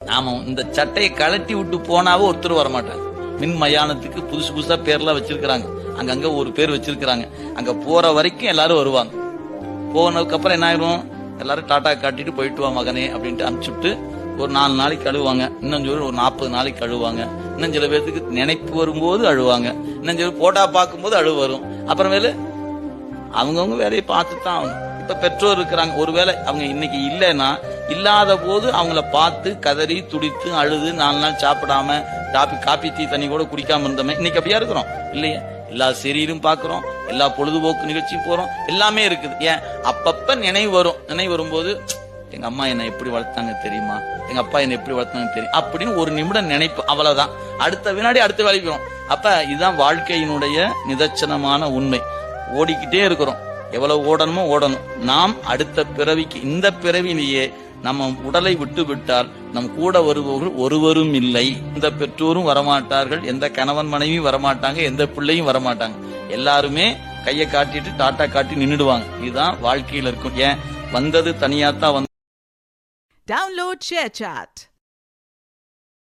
நாம இந்த சட்டையை கழட்டி விட்டு போனாவே ஒருத்தர் வரமாட்டாங்க. மின் மயானத்துக்கு புதுசு புதுசா பேர்லாம் வச்சிருக்கிறாங்க, அங்கங்க ஒரு பேர் வச்சிருக்கிறாங்க. அங்க போற வரைக்கும் எல்லாரும் வருவாங்க. போனதுக்கு அப்புறம் என்ன ஆயிரும், எல்லாரும் டாடா காட்டிட்டு போயிட்டு வா மகனே அப்படின்ட்டு அனுப்பிச்சுட்டு ஒரு 4 நாளைக்கு அழுவாங்க, இன்னும் சொல்லி ஒரு 40 நாளைக்கு அழுவாங்க, இன்னும் சில பேருக்கு நினைப்பு வரும்போது அழுவாங்க, இன்னும் சொல்லி போட்டா பார்க்கும்போது அழுவு வரும். அப்புறமேலு அவங்கவுங்க வேலையை பார்த்துதான் ஆகணும். இப்ப பெற்றோர் இருக்கிறாங்க, ஒருவேளை அவங்க இன்னைக்கு இல்லைன்னா இல்லாத போது அவங்கள பார்த்து கதறி துடித்து அழுது 4 நாள் சாப்பிடாம காப்பி டீ தண்ணி கூட குடிக்காம இருந்தோமே, இன்னைக்கு அப்படியா இருக்கிறோம் இல்லையே? எல்லா சீரியலும் பாக்குறோம், எல்லா பொழுதுபோக்கு நிகழ்ச்சியும் போறோம், எல்லாமே இருக்குது. ஏன் அப்பப்ப நினைவு வரும். நினைவு வரும்போது எங்க அம்மா என்னை எப்படி வளர்த்தாங்க தெரியுமா, எங்க அப்பா என்னை எப்படி வளர்த்தாங்க தெரியும் அப்படின்னு ஒரு நிமிடம் நினைப்பு, அவ்வளவுதான். அடுத்த வினாடி அடுத்த வேலைக்கு போறோம். அப்ப இதுதான் வாழ்க்கையினுடைய நிதர்சனமான உண்மை. ஓடிக்கிட்டே இருக்கிறோம், எவ்வளவு ஓடணுமோ ஓடணும். நாம் அடுத்த பிறவிக்கு, இந்த பிறவிலேயே நம்ம உடலை விட்டு விட்டால் நம் கூட வருபவர்கள் ஒருவரும் இல்லை. எந்த பெற்றோரும் வரமாட்டார்கள், எந்த கணவன் மனைவியும் வரமாட்டாங்க, எந்த பிள்ளையும் வரமாட்டாங்க. எல்லாருமே கையை காட்டிட்டு டாட்டா காட்டி நின்னுடுவாங்க. இதுதான் வாழ்க்கையில இருக்கும். ஏன் வந்தது தனியாத்தான் வந்து. Download ShareChat.